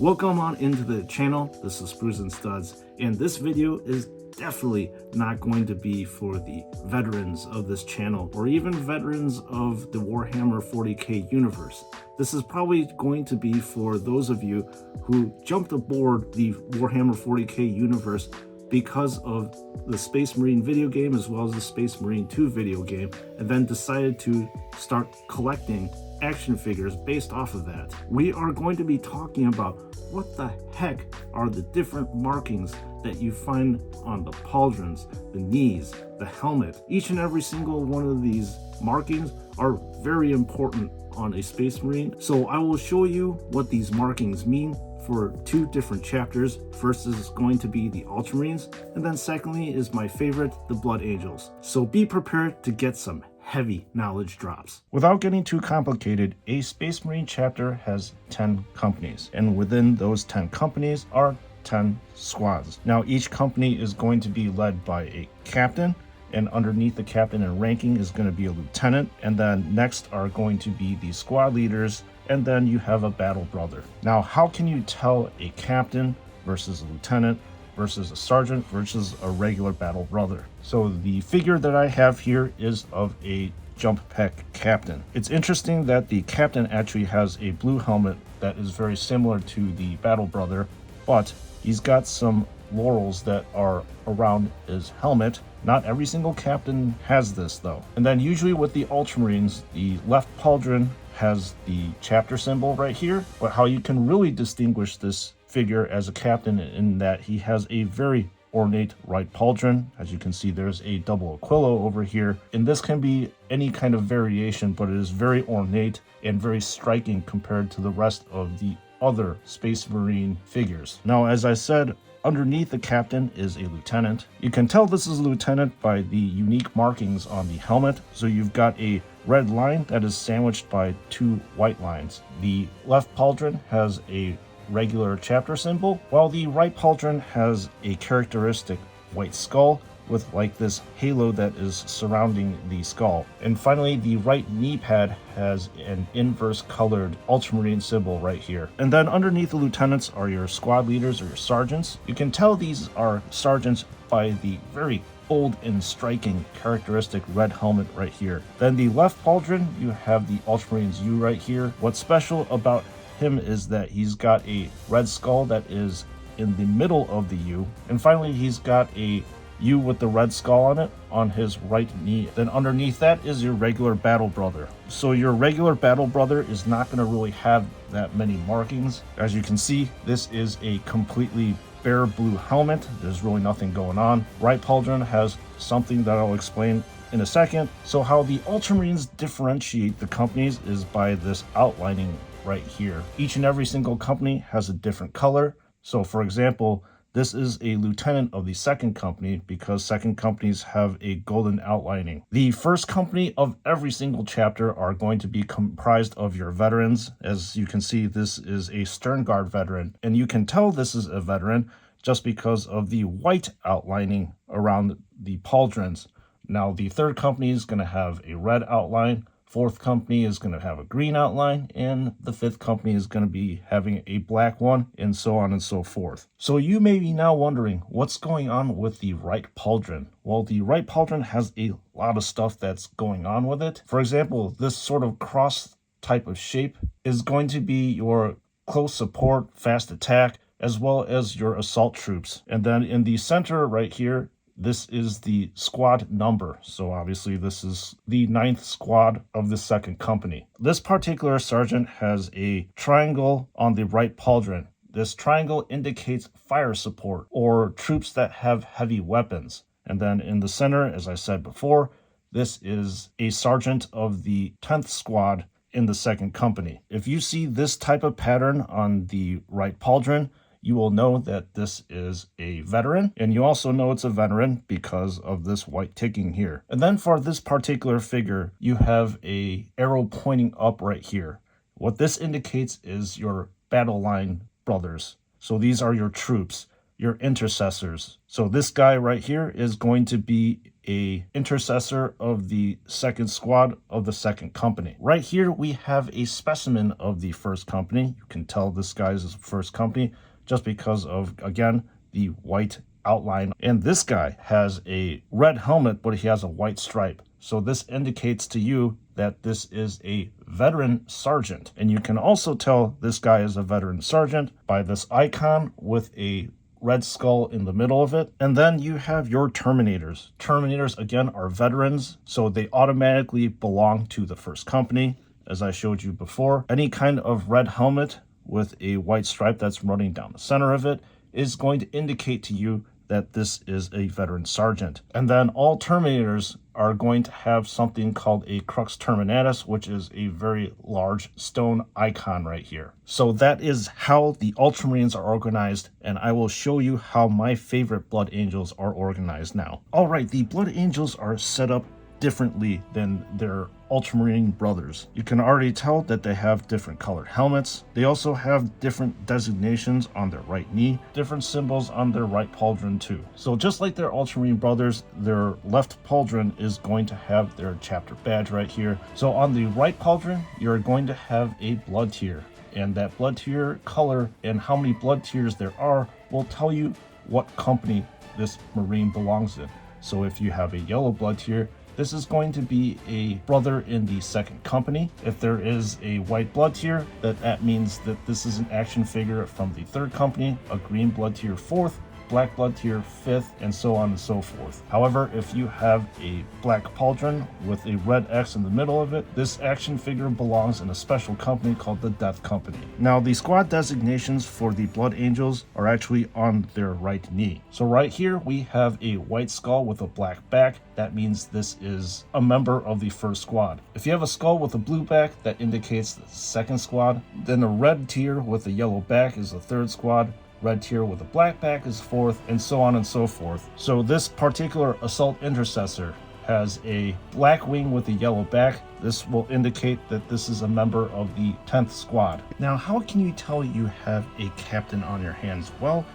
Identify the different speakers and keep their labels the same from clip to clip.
Speaker 1: Welcome on into the channel. This is Sprues and Studs, and this video is definitely not going to be for the veterans of this channel or even veterans of the Warhammer 40K universe. This is probably going to be for those of you who jumped aboard the Warhammer 40K universe because of the Space Marine video game as well as the Space Marine 2 video game, and then decided to start collecting action figures based off of that. We are going to be talking about what the heck are the different markings that you find on the pauldrons, the knees, the helmet. Each and every single one of these markings are very important on a Space Marine. So I will show you what these markings mean for two different chapters. First is going to be the Ultramarines, and then secondly is my favorite, the Blood Angels. So be prepared to get some heavy knowledge drops. Without getting too complicated, a Space Marine chapter has 10 companies, and within those 10 companies are 10 squads. Now each company is going to be led by a captain, and underneath the captain in ranking is going to be a lieutenant, and then next are going to be the squad leaders, and then you have a battle brother. Now how can you tell a captain versus a lieutenant versus a sergeant versus a regular battle brother? So the figure that I have here is of a jump pack captain. It's interesting that the captain actually has a blue helmet that is very similar to the battle brother, but he's got some laurels that are around his helmet. Not every single captain has this though. And then usually with the Ultramarines, the left pauldron has the chapter symbol right here, but how you can really distinguish this figure as a captain in that he has a very ornate right pauldron. As you can see, there's a double aquilo over here, and this can be any kind of variation, but it is very ornate and very striking compared to the rest of the other Space Marine figures. Now, as I said, underneath the captain is a lieutenant. You can tell this is a lieutenant by the unique markings on the helmet. So you've got a red line that is sandwiched by two white lines. The left pauldron has a regular chapter symbol, while the right pauldron has a characteristic white skull with like this halo that is surrounding the skull. And finally, the right knee pad has an inverse colored Ultramarine symbol right here. And then underneath the lieutenants are your squad leaders or your sergeants. You can tell these are sergeants by the very bold and striking characteristic red helmet right here. Then the left pauldron, you have the Ultramarines U right here. What's special about him is that he's got a red skull that is in the middle of the U, and finally he's got a U with the red skull on it on his right knee. Then underneath that is your regular battle brother. So your regular battle brother is not going to really have that many markings. As you can see, this is a completely bare blue helmet. There's really nothing going on. Right pauldron has something that I'll explain in a second. So how the Ultramarines differentiate the companies is by this outlining right here. Each and every single company has a different color. So for example, this is a lieutenant of the second company because second companies have a golden outlining. The first company of every single chapter are going to be comprised of your veterans. As you can see, this is a Stern Guard veteran, and you can tell this is a veteran just because of the white outlining around the pauldrons. Now the third company is going to have a red outline, fourth company is going to have a green outline, and the fifth company is going to be having a black one, and so on and so forth. So you may be now wondering what's going on with the right pauldron. Well, the right pauldron has a lot of stuff that's going on with it. For example, this sort of cross type of shape is going to be your close support, fast attack, as well as your assault troops. And then in the center right here, this is the squad number. So obviously this is the 9th squad of the second company. This particular sergeant has a triangle on the right pauldron. This triangle indicates fire support or troops that have heavy weapons. And then in the center, as I said before, this is a sergeant of the 10th squad in the second company. If you see this type of pattern on the right pauldron, you will know that this is a veteran, and you also know it's a veteran because of this white ticking here. And then for this particular figure, you have a arrow pointing up right here. What this indicates is your battle line brothers. So these are your troops, your intercessors. So this guy right here is going to be a intercessor of the 2nd Squad of the 2nd Company. Right here we have a specimen of the 1st Company. You can tell this guy's 1st Company just because of, again, the white outline. And this guy has a red helmet, but he has a white stripe. So this indicates to you that this is a veteran sergeant. And you can also tell this guy is a veteran sergeant by this icon with a red skull in the middle of it. And then you have your Terminators. Terminators, again, are veterans, so they automatically belong to the 1st Company, as I showed you before. Any kind of red helmet with a white stripe that's running down the center of it is going to indicate to you that this is a veteran sergeant. And then all Terminators are going to have something called a Crux Terminatus, which is a very large stone icon right here. So that is how the Ultramarines are organized, and I will show you how my favorite Blood Angels are organized now. All right, the Blood Angels are set up differently than their Ultramarine brothers. You can already tell that they have different colored helmets. They also have different designations on their right knee, different symbols on their right pauldron too. So just like their Ultramarine brothers, their left pauldron is going to have their chapter badge right here. So on the right pauldron, you're going to have a blood tier, and that blood tier color and how many blood tiers there are will tell you what company this Marine belongs in. So if you have a yellow blood tier, this is going to be a brother in the 2nd Company. If there is a white blood tier, that means that this is an action figure from the 3rd Company, a green blood tier 4th, black blood tier 5th, and so on and so forth. However, if you have a black pauldron with a red X in the middle of it, this action figure belongs in a special company called the Death Company. Now, the squad designations for the Blood Angels are actually on their right knee. So right here, we have a white skull with a black back. That means this is a member of the 1st Squad. If you have a skull with a blue back, that indicates the 2nd Squad. Then a red tier with a yellow back is the 3rd Squad. Red tier with a black back is 4th, and so on and so forth. So this particular Assault Intercessor has a black wing with a yellow back. This will indicate that this is a member of the 10th Squad. Now, how can you tell you have a captain on your hands? Well,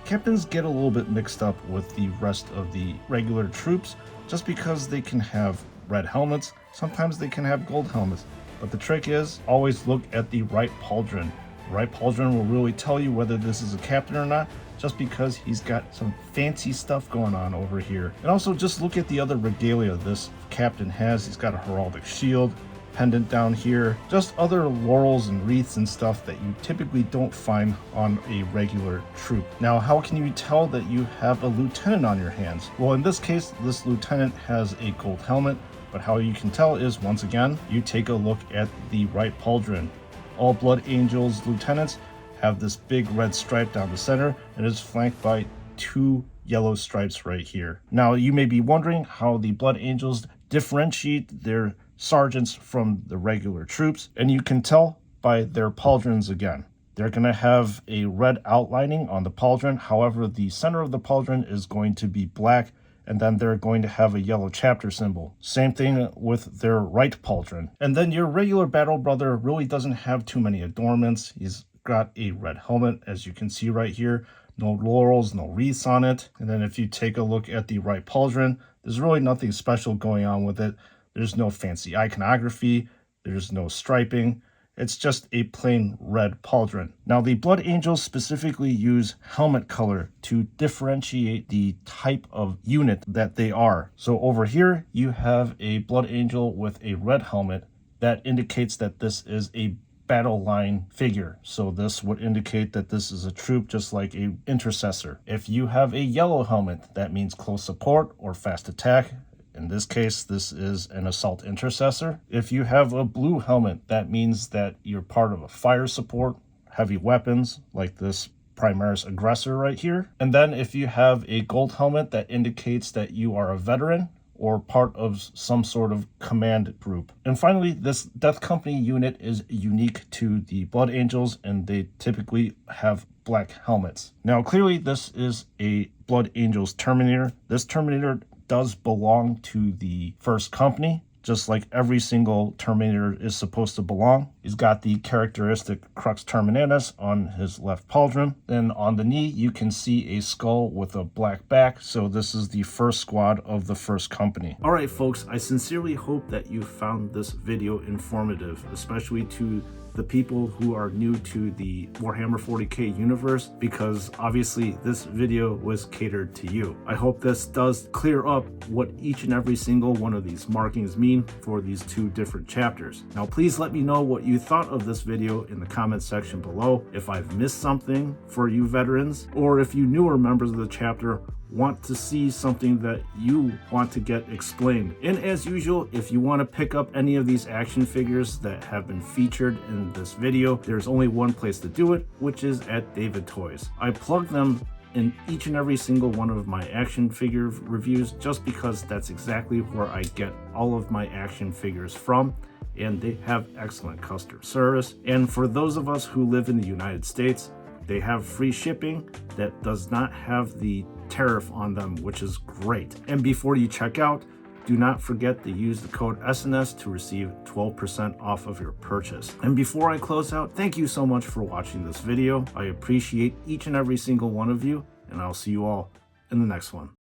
Speaker 1: captains get a little bit mixed up with the rest of the regular troops just because they can have red helmets. Sometimes they can have gold helmets. But the trick is, always look at the right pauldron. Right pauldron will really tell you whether this is a captain or not, just because he's got some fancy stuff going on over here. And also just look at the other regalia this captain has. He's got a heraldic shield, pendant down here, just other laurels and wreaths and stuff that you typically don't find on a regular troop. Now, how can you tell that you have a lieutenant on your hands? Well, in this case, this lieutenant has a gold helmet, but how you can tell is, once again, you take a look at the right pauldron. All Blood Angels lieutenants have this big red stripe down the center, and is flanked by 2 yellow stripes right here. Now, you may be wondering how the Blood Angels differentiate their sergeants from the regular troops, and you can tell by their pauldrons again. They're going to have a red outlining on the pauldron. However, the center of the pauldron is going to be black, and then they're going to have a yellow chapter symbol. Same thing with their right pauldron. And then your regular battle brother really doesn't have too many adornments. He's got a red helmet, as you can see right here. No laurels, no wreaths on it. And then if you take a look at the right pauldron, there's really nothing special going on with it. There's no fancy iconography. There's no striping. It's just a plain red pauldron. Now, the Blood Angels specifically use helmet color to differentiate the type of unit that they are. So over here, you have a Blood Angel with a red helmet. That indicates that this is a battle line figure. So this would indicate that this is a troop, just like a intercessor. If you have a yellow helmet, that means close support or fast attack. In this case, this is an assault intercessor. If you have a blue helmet, that means that you're part of a fire support, heavy weapons, like this Primaris aggressor right here. And then if you have a gold helmet, that indicates that you are a veteran or part of some sort of command group. And finally, this Death Company unit is unique to the Blood Angels, and they typically have black helmets. Now, clearly, this is a Blood Angels Terminator. This Terminator does belong to the 1st Company, just like every single Terminator is supposed to belong. He's got the characteristic Crux Terminatus on his left pauldron. Then on the knee, you can see a skull with a black back. So this is the first squad of the first company. All right, folks, I sincerely hope that you found this video informative, especially to the people who are new to the Warhammer 40K universe, because obviously this video was catered to you. I hope this does clear up what each and every single one of these markings mean for these two different chapters. Now, please let me know what you thought of this video in the comment section below. If I've missed something for you veterans, or if you newer members of the chapter want to see something that you want to get explained. And as usual, if you want to pick up any of these action figures that have been featured in this video, there's only one place to do it, which is at David Toys. I plug them in each and every single one of my action figure reviews just because that's exactly where I get all of my action figures from, and they have excellent customer service. And for those of us who live in the United States, they have free shipping that does not have the tariff on them, which is great. And before you check out, do not forget to use the code SNS to receive 12% off of your purchase. And before I close out, thank you so much for watching this video. I appreciate each and every single one of you, and I'll see you all in the next one.